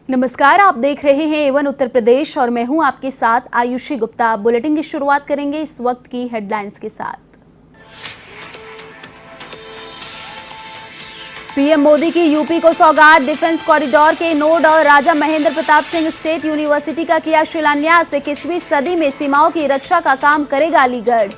नमस्कार, आप देख रहे हैं एवन उत्तर प्रदेश और मैं हूं आपके साथ आयुषी गुप्ता। बुलेटिन की शुरुआत करेंगे इस वक्त की हेडलाइंस के साथ। पीएम मोदी की यूपी को सौगात, डिफेंस कॉरिडोर के नोड और राजा महेंद्र प्रताप सिंह स्टेट यूनिवर्सिटी का किया शिलान्यास। 21वीं सदी में सीमाओं की रक्षा का काम करेगा अलीगढ़।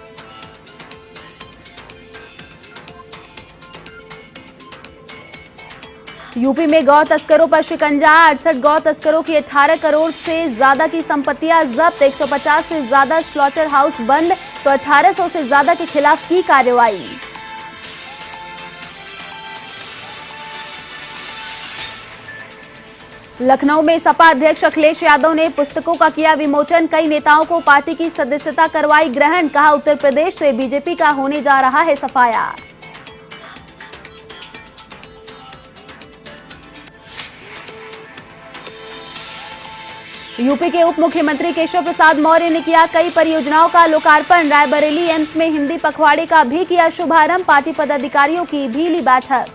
यूपी में गौ तस्करों पर शिकंजा, 68 गौ तस्करों की 18 करोड़ से ज्यादा की संपत्तियां जब्त। 150 से ज्यादा स्लॉटर हाउस बंद तो 1800 से ज्यादा के खिलाफ की कार्रवाई। लखनऊ में सपा अध्यक्ष अखिलेश यादव ने पुस्तकों का किया विमोचन। कई नेताओं को पार्टी की सदस्यता करवाई ग्रहण। कहा, उत्तर प्रदेश से बीजेपी का होने जा रहा है सफाया। यूपी के उप मुख्यमंत्री केशव प्रसाद मौर्य ने किया कई परियोजनाओं का लोकार्पण। रायबरेली एम्स में हिंदी पखवाड़े का भी किया शुभारंभ। पार्टी पदाधिकारियों की भी ली बैठक।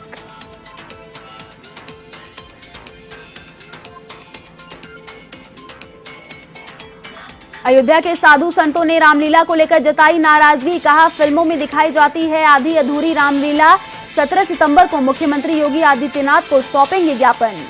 अयोध्या के साधु संतों ने रामलीला को लेकर जताई नाराजगी। कहा, फिल्मों में दिखाई जाती है आधी अधूरी रामलीला। 17 सितंबर को मुख्यमंत्री योगी आदित्यनाथ को सौंपेंगे ज्ञापन।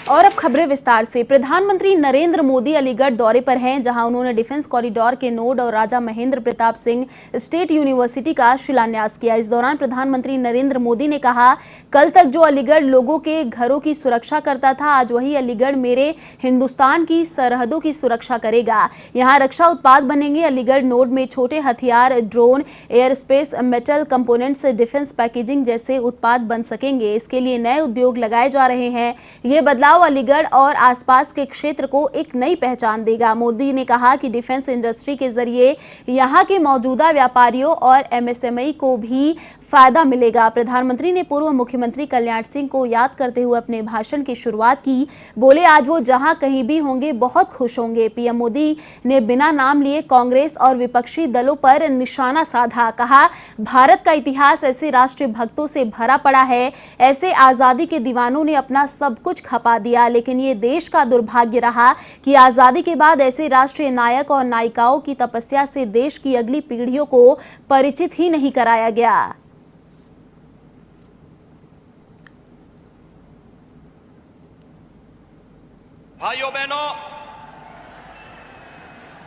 और अब खबरें विस्तार से। प्रधानमंत्री नरेंद्र मोदी अलीगढ़ दौरे पर हैं, जहां उन्होंने डिफेंस कॉरिडोर के नोड और राजा महेंद्र प्रताप सिंह स्टेट यूनिवर्सिटी का शिलान्यास किया। इस दौरान प्रधानमंत्री नरेंद्र मोदी ने कहा, कल तक जो अलीगढ़ लोगों के घरों की सुरक्षा करता था, आज वही अलीगढ़ मेरे हिंदुस्तान की सरहदों की सुरक्षा करेगा। यहाँ रक्षा उत्पाद बनेंगे। अलीगढ़ नोड में छोटे हथियार, drone, air space, metal components, defence packaging जैसे उत्पाद बन सकेंगे। इसके लिए नए उद्योग लगाए जा रहे हैं। ये बदलाव अलीगढ़ और आसपास के क्षेत्र को एक नई पहचान देगा। मोदी ने कहा कि डिफेंस इंडस्ट्री के जरिए यहां के मौजूदा व्यापारियों और एमएसएमई को भी फायदा मिलेगा। प्रधानमंत्री ने पूर्व मुख्यमंत्री कल्याण सिंह को याद करते हुए अपने भाषण की शुरुआत की। बोले, आज वो जहां कहीं भी होंगे बहुत खुश होंगे। पीएम मोदी ने बिना नाम लिए कांग्रेस और विपक्षी दलों पर निशाना साधा। कहा, भारत का इतिहास ऐसे राष्ट्रीय भक्तों से भरा पड़ा है। ऐसे आजादी के दीवानों ने अपना सब कुछ खपा दिया, लेकिन ये देश का दुर्भाग्य रहा कि आजादी के बाद ऐसे राष्ट्रीय नायक और नायिकाओं की तपस्या से देश की अगली पीढ़ियों को परिचित ही नहीं कराया गया। भाइयों बहनों,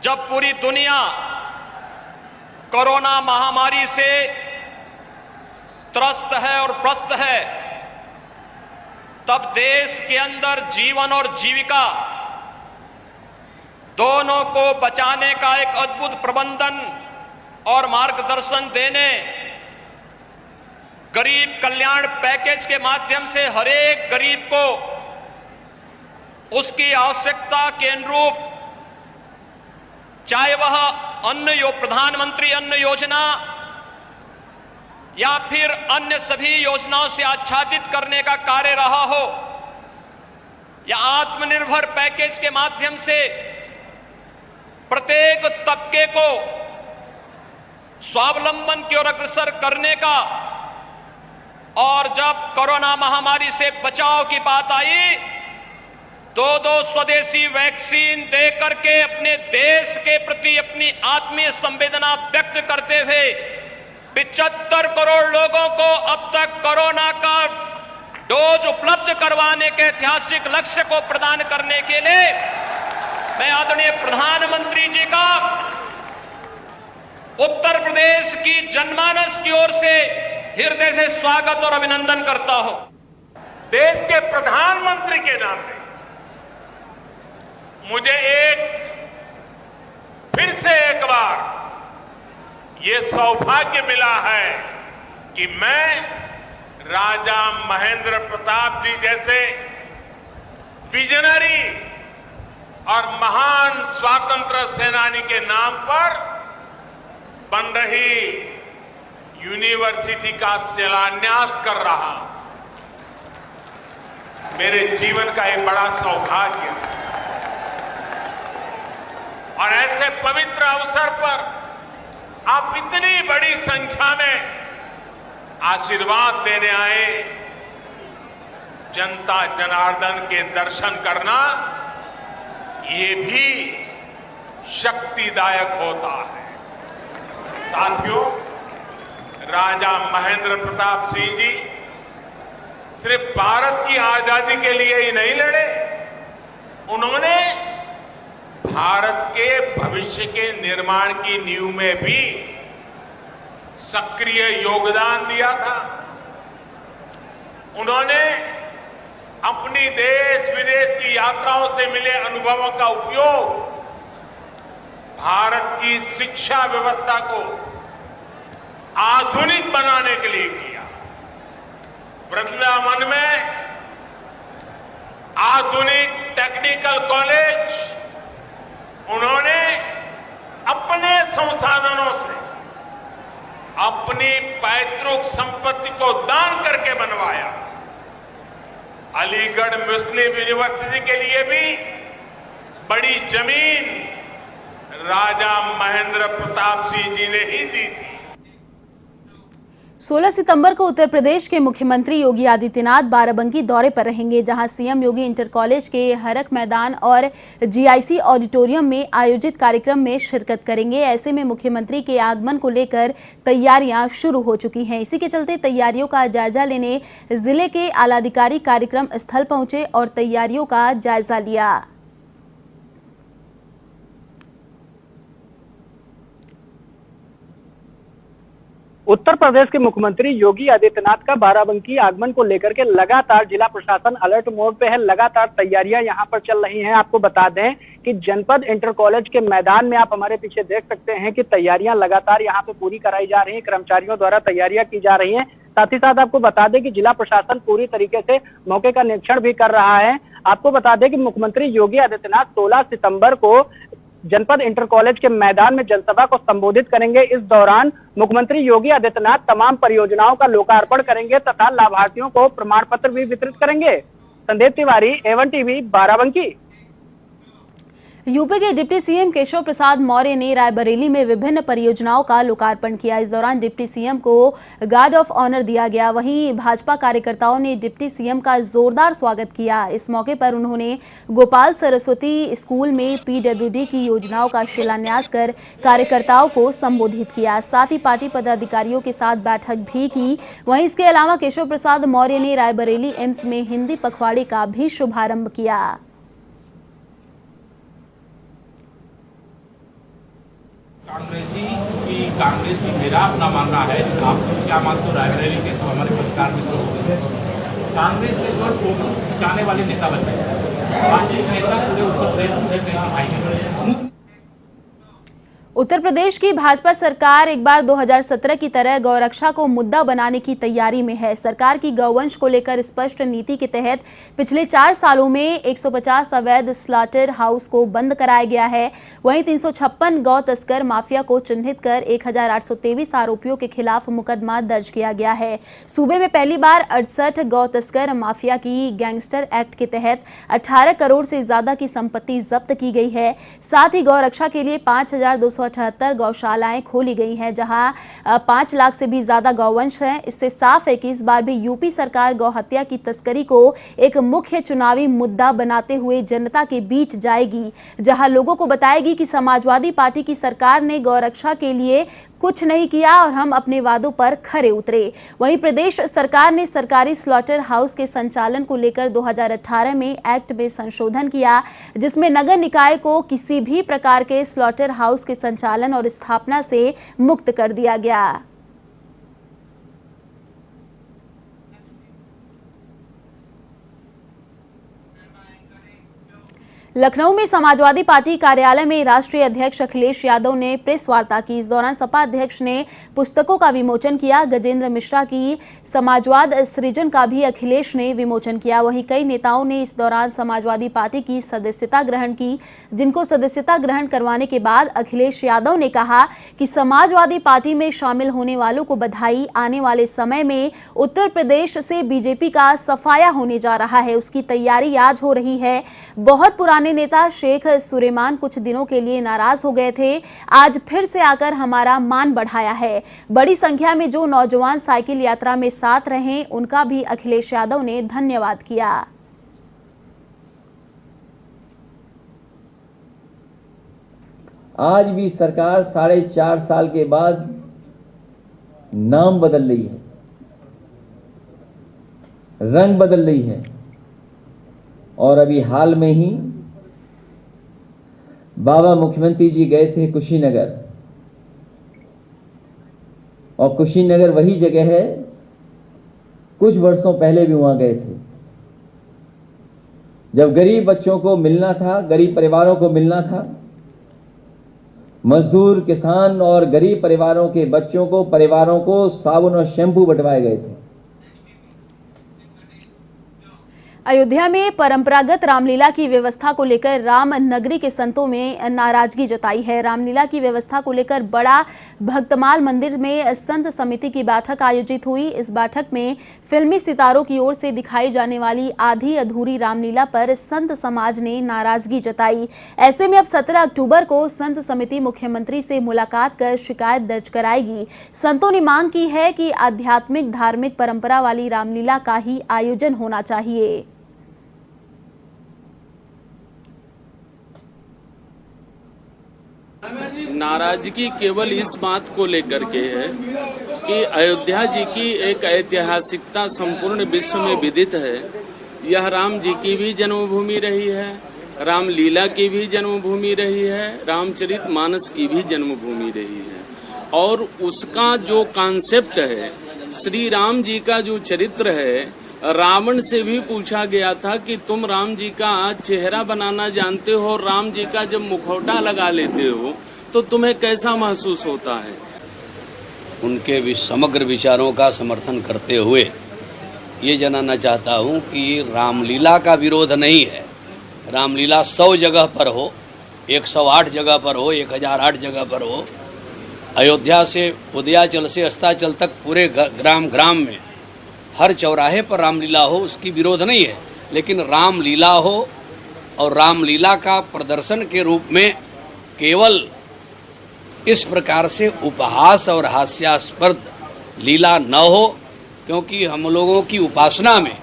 जब पूरी दुनिया कोरोना महामारी से त्रस्त है और प्रस्त है, तब देश के अंदर जीवन और जीविका दोनों को बचाने का एक अद्भुत प्रबंधन और मार्गदर्शन देने, गरीब कल्याण पैकेज के माध्यम से हर एक गरीब को उसकी आवश्यकता के अनुरूप, चाहे वह प्रधानमंत्री अन्न योजना या फिर अन्य सभी योजनाओं से आच्छादित करने का कार्य रहा हो, या आत्मनिर्भर पैकेज के माध्यम से प्रत्येक तबके को स्वावलंबन की ओर अग्रसर करने का, और जब कोरोना महामारी से बचाव की बात आई, दो स्वदेशी वैक्सीन दे करके अपने देश के प्रति अपनी आत्मीय संवेदना व्यक्त करते हुए 75 करोड़ लोगों को अब तक कोरोना का डोज उपलब्ध करवाने के ऐतिहासिक लक्ष्य को प्रदान करने के लिए मैं आदरणीय प्रधानमंत्री जी का उत्तर प्रदेश की जनमानस की ओर से हृदय से स्वागत और अभिनंदन करता हूं। देश के प्रधानमंत्री के नाते मुझे फिर से एक बार ये सौभाग्य मिला है कि मैं राजा महेंद्र प्रताप जी जैसे विजनरी और महान स्वतंत्र सेनानी के नाम पर बन रही यूनिवर्सिटी का शिलान्यास कर रहा हूं। मेरे जीवन का एक बड़ा सौभाग्य और ऐसे पवित्र अवसर पर आप इतनी बड़ी संख्या में आशीर्वाद देने आए। जनता जनार्दन के दर्शन करना ये भी शक्तिदायक होता है। साथियों, राजा महेंद्र प्रताप सिंह जी सिर्फ भारत की आजादी के लिए ही नहीं लड़े, उन्होंने भारत के भविष्य के निर्माण की नींव में भी सक्रिय योगदान दिया था। उन्होंने अपनी देश विदेश की यात्राओं से मिले अनुभवों का उपयोग भारत की शिक्षा व्यवस्था को आधुनिक बनाने के लिए किया। वृंदावन में आधुनिक टेक्निकल कॉलेज उन्होंने अपने संसाधनों से अपनी पैतृक संपत्ति को दान करके बनवाया। अलीगढ़ मुस्लिम यूनिवर्सिटी के लिए भी बड़ी जमीन राजा महेंद्र प्रताप सिंह जी ने ही दी थी। 16 सितंबर को उत्तर प्रदेश के मुख्यमंत्री योगी आदित्यनाथ बाराबंकी दौरे पर रहेंगे, जहां सीएम योगी इंटर कॉलेज के हरक मैदान और जीआईसी ऑडिटोरियम में आयोजित कार्यक्रम में शिरकत करेंगे। ऐसे में मुख्यमंत्री के आगमन को लेकर तैयारियां शुरू हो चुकी हैं। इसी के चलते तैयारियों का जायजा लेने जिले के आलाधिकारी कार्यक्रम स्थल पहुंचे और तैयारियों का जायजा लिया। उत्तर प्रदेश के मुख्यमंत्री योगी आदित्यनाथ का बाराबंकी आगमन को लेकर के लगातार जिला प्रशासन अलर्ट मोड पे है। लगातार तैयारियां यहां पर चल रही हैं। आपको बता दें कि जनपद इंटर कॉलेज के मैदान में आप हमारे पीछे देख सकते हैं कि तैयारियां लगातार यहां पे पूरी कराई जा रही हैं। कर्मचारियों द्वारा तैयारियां की जा रही हैं। साथ ही साथ आपको बता दें कि जिला प्रशासन पूरी तरीके से मौके का निरीक्षण भी कर रहा है। आपको बता दें कि मुख्यमंत्री योगी आदित्यनाथ 16 सितंबर को जनपद इंटर कॉलेज के मैदान में जनसभा को संबोधित करेंगे। इस दौरान मुख्यमंत्री योगी आदित्यनाथ तमाम परियोजनाओं का लोकार्पण करेंगे तथा लाभार्थियों को प्रमाण पत्र भी वितरित करेंगे। Sandeep Tiwari, A1 TV, Barabanki. UP के डिप्टी सीएम केशव प्रसाद मौर्य ने रायबरेली में विभिन्न परियोजनाओं का लोकार्पण किया। इस दौरान डिप्टी सीएम को गार्ड ऑफ ऑनर दिया गया। वहीं भाजपा कार्यकर्ताओं ने डिप्टी सीएम का जोरदार स्वागत किया। इस मौके पर उन्होंने गोपाल सरस्वती स्कूल में पीडब्ल्यूडी की योजनाओं का शिलान्यास कर कार्यकर्ताओं को संबोधित किया। साथ ही पार्टी पदाधिकारियों के साथ बैठक भी की। वहीं इसके अलावा केशव प्रसाद मौर्य ने रायबरेली एम्स में हिंदी पखवाड़े का भी शुभारंभ किया। कांग्रेस भी मेरा अपना मानना है। आप क्या मानते हो? रायबरेली के सब हमारे पत्रकार मित्र कांग्रेस के द्वारा फोटो खिंचाने वाले नेता बचे। आज एक नेता पूरे उत्तर प्रदेश में कहीं दिखाई नहीं पड़े। उत्तर प्रदेश की भाजपा सरकार एक बार 2017 की तरह गौरक्षा को मुद्दा बनाने की तैयारी में है। सरकार की गौवंश को लेकर स्पष्ट नीति के तहत पिछले 4 सालों में 150 अवैध स्लॉटर हाउस को बंद कराया गया है। वहीं 356 गौ तस्कर माफिया को चिन्हित कर 1823 आरोपियों के खिलाफ मुकदमा दर्ज किया गया है। सूबे में पहली बार 68 गौ तस्कर माफिया की गैंगस्टर एक्ट के तहत 18 करोड़ से ज्यादा की संपत्ति जब्त की गई है। साथ ही गौरक्षा के लिए 5278 गौशालाएं खोली गई हैं, जहां 5 लाख से भी ज्यादा गौवंश हैं। इससे साफ है कि इस बार भी यूपी सरकार गौ हत्या की तस्करी को एक मुख्य चुनावी मुद्दा बनाते हुए जनता के बीच जाएगी, जहां लोगों को बताएगी कि समाजवादी पार्टी की सरकार ने गौरक्षा के लिए कुछ नहीं किया और हम अपने वादों पर खरे उतरे। वहीं प्रदेश सरकार ने सरकारी स्लॉटर हाउस के संचालन को लेकर 2018 में एक्ट में संशोधन किया, जिसमें नगर निकाय को किसी भी प्रकार के स्लॉटर हाउस के संचालन और स्थापना से मुक्त कर दिया गया। लखनऊ में समाजवादी पार्टी कार्यालय में राष्ट्रीय अध्यक्ष अखिलेश यादव ने प्रेस वार्ता की। इस दौरान सपा अध्यक्ष ने पुस्तकों का विमोचन किया। गजेंद्र मिश्रा की समाजवाद सृजन का भी अखिलेश ने विमोचन किया। वहीं कई नेताओं ने इस दौरान समाजवादी पार्टी की सदस्यता ग्रहण की, जिनको सदस्यता ग्रहण करवाने के बाद अखिलेश यादव ने कहा कि समाजवादी पार्टी में शामिल होने वालों को बधाई। आने वाले समय में उत्तर प्रदेश से बीजेपी का सफाया होने जा रहा है, उसकी तैयारी आज हो रही है। बहुत पुराने नेता शेख सुलेमान कुछ दिनों के लिए नाराज हो गए थे, आज फिर से आकर हमारा मान बढ़ाया है। बड़ी संख्या में जो नौजवान साइकिल यात्रा में साथ रहे, उनका भी अखिलेश यादव ने धन्यवाद किया। आज भी सरकार 4.5 साल के बाद नाम बदल रही है, रंग बदल रही है। और अभी हाल में ही बाबा मुख्यमंत्री जी गए थे कुशीनगर, और कुशीनगर वही जगह है, कुछ वर्षों पहले भी वहां गए थे, जब गरीब बच्चों को मिलना था, गरीब परिवारों को मिलना था। मजदूर, किसान और गरीब परिवारों के बच्चों को, परिवारों को साबुन और शैम्पू बंटवाए गए थे। अयोध्या में परंपरागत रामलीला की व्यवस्था को लेकर राम नगरी के संतों में नाराजगी जताई है। रामलीला की व्यवस्था को लेकर बड़ा भक्तमाल मंदिर में संत समिति की बैठक आयोजित हुई। इस बैठक में फिल्मी सितारों की ओर से दिखाई जाने वाली आधी अधूरी रामलीला पर संत समाज ने नाराजगी जताई। ऐसे में अब 17 अक्टूबर को संत समिति मुख्यमंत्री से मुलाकात कर शिकायत दर्ज कराएगी। संतों ने मांग की है कि आध्यात्मिक धार्मिक परंपरा वाली रामलीला का ही आयोजन होना चाहिए। नाराजगी केवल इस बात को लेकर के है कि अयोध्या जी की एक ऐतिहासिकता संपूर्ण विश्व में विदित है। यह राम जी की भी जन्मभूमि रही है, रामलीला की भी जन्मभूमि रही है, रामचरितमानस की भी जन्मभूमि रही है। और उसका जो कॉन्सेप्ट है, श्री राम जी का जो चरित्र है, रावण से भी पूछा गया था कि तुम राम जी का चेहरा बनाना जानते हो, राम जी का जब मुखौटा लगा लेते हो तो तुम्हें कैसा महसूस होता है। उनके भी समग्र विचारों का समर्थन करते हुए ये जनाना चाहता हूँ कि ये रामलीला का विरोध नहीं है। रामलीला 100 जगह पर हो, 108 जगह पर हो, 1008 जगह पर हो, अयोध्या से उदयाचल से अस्ताचल तक पूरे ग्राम ग्राम में हर चौराहे पर रामलीला हो, उसकी विरोध नहीं है। लेकिन रामलीला हो और रामलीला का प्रदर्शन के रूप में केवल इस प्रकार से उपहास और हास्यास्पद लीला न हो, क्योंकि हम लोगों की उपासना में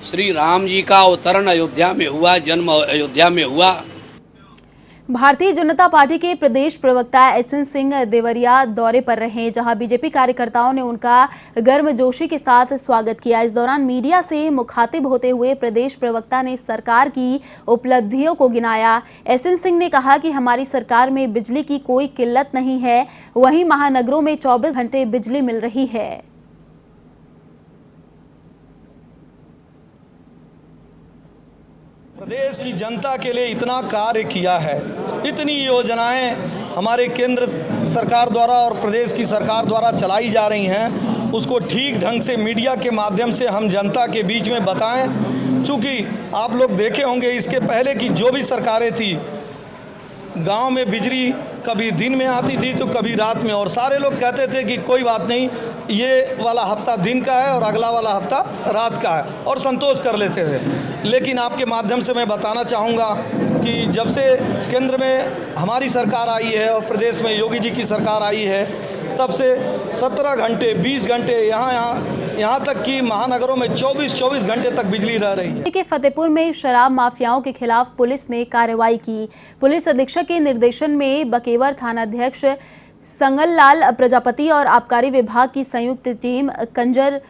श्री राम जी का अवतरण अयोध्या में हुआ, जन्म अयोध्या में हुआ। भारतीय जनता पार्टी के प्रदेश प्रवक्ता एसएन सिंह देवरिया दौरे पर रहे, जहां बीजेपी कार्यकर्ताओं ने उनका गर्मजोशी के साथ स्वागत किया। इस दौरान मीडिया से मुखातिब होते हुए प्रदेश प्रवक्ता ने सरकार की उपलब्धियों को गिनाया। एसएन सिंह ने कहा कि हमारी सरकार में बिजली की कोई किल्लत नहीं है, वहीं महानगरों में 24 घंटे बिजली मिल रही है। प्रदेश की जनता के लिए इतना कार्य किया है, इतनी योजनाएं हमारे केंद्र सरकार द्वारा और प्रदेश की सरकार द्वारा चलाई जा रही हैं, उसको ठीक ढंग से मीडिया के माध्यम से हम जनता के बीच में बताएं। चूँकि आप लोग देखे होंगे इसके पहले की जो भी सरकारें थी, गांव में बिजली कभी दिन में आती थी तो कभी रात में, और सारे लोग कहते थे कि कोई बात नहीं, ये वाला हफ्ता दिन का है और अगला वाला हफ्ता रात का है, और संतोष कर लेते थे। लेकिन आपके माध्यम से मैं बताना चाहूँगा कि जब से केंद्र में हमारी सरकार आई है और प्रदेश में योगी जी की सरकार आई है, तब से 17 घंटे 20 घंटे यहाँ तक कि महानगरों में 24 घंटे तक बिजली रह रही है। के फतेहपुर में शराब माफियाओं के खिलाफ पुलिस ने कार्रवाई की। पुलिस अधीक्षक के निर्देशन में बकेवर थानाध्यक्ष संगललाल प्रजापति और आबकारी विभाग की संयुक्त टीम कंजर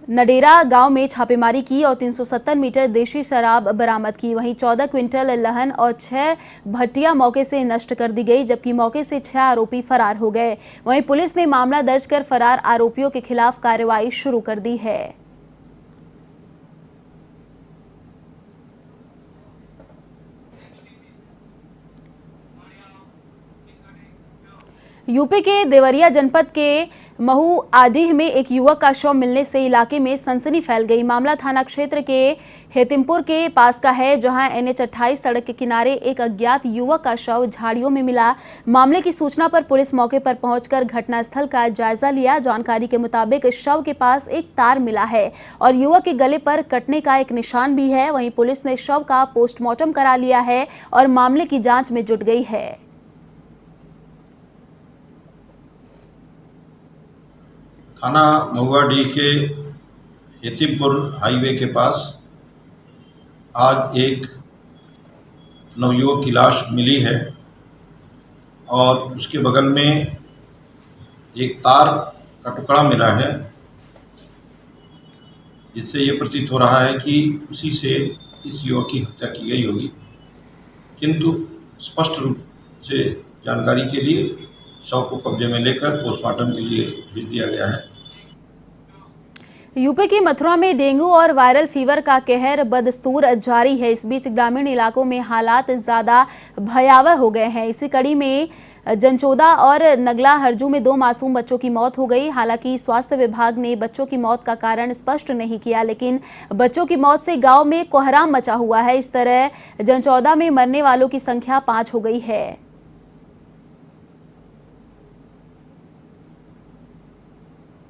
नडेरा गांव में छापेमारी की और 370 मीटर देशी शराब बरामद की। वहीं 14 क्विंटल लहन और 6 भट्टियां मौके से नष्ट कर दी गई, जबकि मौके से 6 आरोपी फरार हो गए। वहीं पुलिस ने मामला दर्ज कर फरार आरोपियों के खिलाफ कार्रवाई शुरू कर दी है। यूपी के देवरिया जनपद के महू आडीह में एक युवक का शव मिलने से इलाके में सनसनी फैल गई। मामला थाना क्षेत्र के हेतिमपुर के पास का है, जहां NH 28 सड़क के किनारे एक अज्ञात युवक का शव झाड़ियों में मिला। मामले की सूचना पर पुलिस मौके पर पहुंचकर घटनास्थल का जायजा लिया। जानकारी के मुताबिक शव के पास एक तार मिला है और युवक के गले पर कटने का एक निशान भी है। वहीं पुलिस ने शव का पोस्टमार्टम करा लिया है और मामले की जांच में जुट गई है। थाना महुआडीह के हेतिमपुर हाईवे के पास आज एक नवयुवक की लाश मिली है और उसके बगल में एक तार का टुकड़ा मिला है, जिससे ये प्रतीत हो रहा है कि उसी से इस युवक की हत्या की गई होगी, किंतु स्पष्ट रूप से जानकारी के लिए शव को कब्जे में लेकर पोस्टमार्टम के लिए भेज दिया गया है। यूपी की मथुरा में डेंगू और वायरल फीवर का कहर बदस्तूर जारी है। इस बीच ग्रामीण इलाकों में हालात ज्यादा भयावह हो गए हैं। इसी कड़ी में जनचोदा और नगला हरजू में 2 मासूम बच्चों की मौत हो गई। हालांकि स्वास्थ्य विभाग ने बच्चों की मौत का कारण स्पष्ट नहीं किया, लेकिन बच्चों की मौत से गांव में कोहराम मचा हुआ है। इस तरह जनचोदा में मरने वालों की संख्या 5 हो गई है।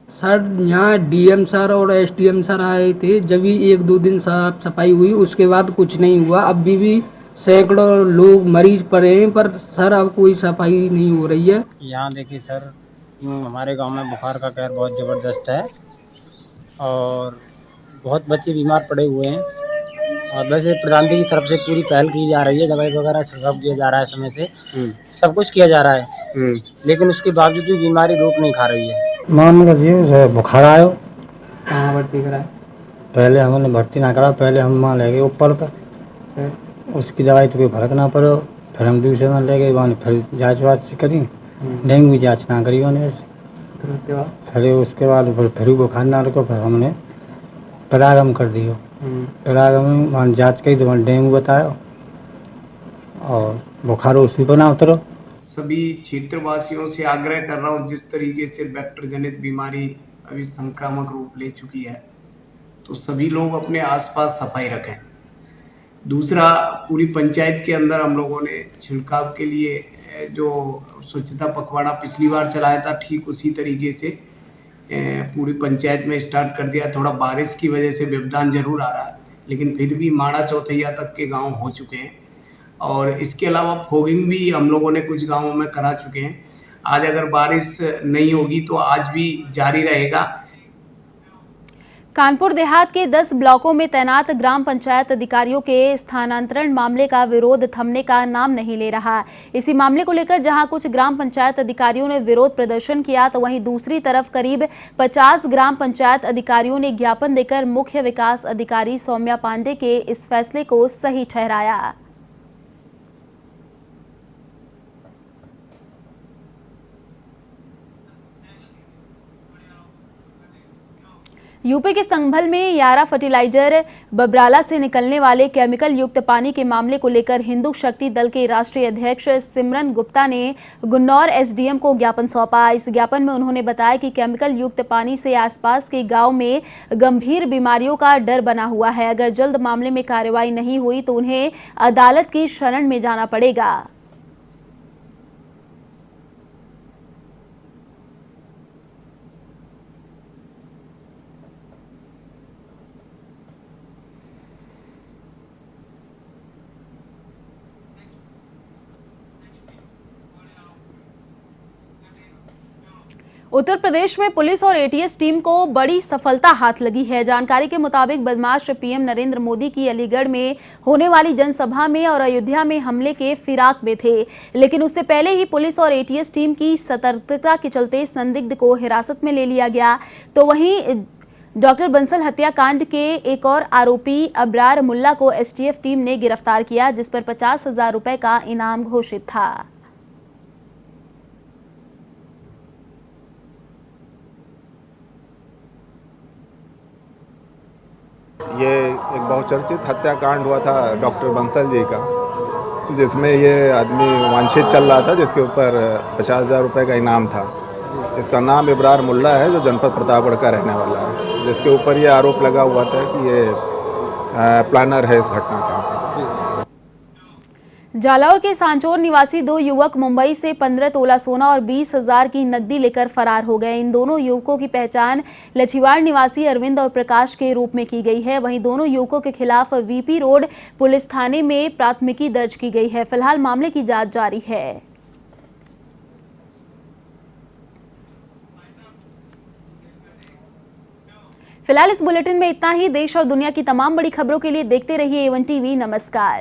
सर यहाँ DM सर और SDM सर आए थे, जब भी 1-2 दिन साफ सफाई हुई, उसके बाद कुछ नहीं हुआ। अभी भी सैकड़ों लोग मरीज पड़े हैं, पर सर अब कोई सफाई नहीं हो रही है। यहाँ देखिए सर, हमारे गांव में बुखार का कहर बहुत ज़बरदस्त है और बहुत बच्चे बीमार पड़े हुए हैं। और वैसे प्रधानमंत्री की तरफ से पूरी पहल की जा रही है, दवाई वगैरह छिड़काव किया जा रहा है, समय से सब कुछ किया जा रहा है, लेकिन उसके बावजूद भी बीमारी रोक नहीं खा रही है। मामला जी बुखार आयो, कहाँ भर्ती कराए? पहले हमने भर्ती ना करा, पहले हम वहाँ ले गए ऊपर पर, उसकी दवाई तो कोई फर्क ना पड़ो, फिर हम दूसरे वहाँ ले गए, वहाँ फिर जाँच वाँच करी, डेंगू की जाँच ना करी उन्होंने। फिर उसके बाद फिर बुखार ना रखो, फिर हमने परागम कर दियो। परागम में वहाँ जाँच करी तो वहाँ डेंगू बताया और बुखार उसी पर ना उतरो। सभी क्षेत्रवासियों से आग्रह कर रहा हूँ, जिस तरीके से वेक्टर जनित बीमारी अभी संक्रामक रूप ले चुकी है, तो सभी लोग अपने आसपास सफाई रखें। दूसरा, पूरी पंचायत के अंदर हम लोगों ने छिड़काव के लिए जो स्वच्छता पखवाड़ा पिछली बार चलाया था, ठीक उसी तरीके से पूरी पंचायत में स्टार्ट कर दिया। थोड़ा बारिश की वजह से व्यवधान जरूर आ रहा है, लेकिन फिर भी माड़ा चौथैया तक के गाँव हो चुके हैं। और इसके अलावा फॉगिंग भी हम लोगों ने कुछ गांवों में करा चुके हैं। आज अगर बारिश नहीं होगी तो आज भी जारी रहेगा। कानपुर देहात के 10 ब्लॉकों में तैनात ग्राम पंचायत अधिकारियों के स्थानांतरण मामले का विरोध थमने का नाम नहीं ले रहा। इसी मामले को लेकर जहां कुछ ग्राम पंचायत अधिकारियों ने विरोध प्रदर्शन किया, तो वहीं दूसरी तरफ करीब 50 ग्राम पंचायत अधिकारियों ने ज्ञापन देकर मुख्य विकास अधिकारी सौम्या पांडे के इस फैसले को सही ठहराया। यूपी के संभल में यारा फर्टिलाइजर बबराला से निकलने वाले केमिकल युक्त पानी के मामले को लेकर हिंदू शक्ति दल के राष्ट्रीय अध्यक्ष सिमरन गुप्ता ने गुन्नौर SDM को ज्ञापन सौंपा। इस ज्ञापन में उन्होंने बताया कि केमिकल युक्त पानी से आसपास के गांव में गंभीर बीमारियों का डर बना हुआ है। अगर जल्द मामले में कार्रवाई नहीं हुई तो उन्हें अदालत की शरण में जाना पड़ेगा। उत्तर प्रदेश में पुलिस और ATS टीम को बड़ी सफलता हाथ लगी है। जानकारी के मुताबिक बदमाश PM नरेंद्र मोदी की अलीगढ़ में होने वाली जनसभा में और अयोध्या में हमले के फिराक में थे, लेकिन उससे पहले ही पुलिस और ATS टीम की सतर्कता के चलते संदिग्ध को हिरासत में ले लिया गया। तो वहीं डॉक्टर बंसल हत्याकांड के एक और आरोपी अबरार मुल्ला को STF टीम ने गिरफ्तार किया, जिस पर 50,000 रुपए का इनाम घोषित था। ये एक बहुचर्चित हत्याकांड हुआ था डॉक्टर बंसल जी का, जिसमें ये आदमी वांछित चल रहा था, जिसके ऊपर 50,000 रुपये का इनाम था। इसका नाम इब्रार मुल्ला है, जो जनपद प्रतापगढ़ का रहने वाला है, जिसके ऊपर ये आरोप लगा हुआ था कि ये प्लानर है इस घटना का। जालौर के सांचौर निवासी 2 युवक मुंबई से 15 तोला सोना और 20,000 की नकदी लेकर फरार हो गए। इन दोनों युवकों की पहचान लछीवाड़ निवासी अरविंद और प्रकाश के रूप में की गई है। वहीं दोनों युवकों के खिलाफ वीपी रोड पुलिस थाने में प्राथमिकी दर्ज की गई है। फिलहाल मामले की जांच जारी है। फिलहाल इस बुलेटिन में इतना ही। देश और दुनिया की तमाम बड़ी खबरों के लिए देखते रहिए A1 TV। नमस्कार।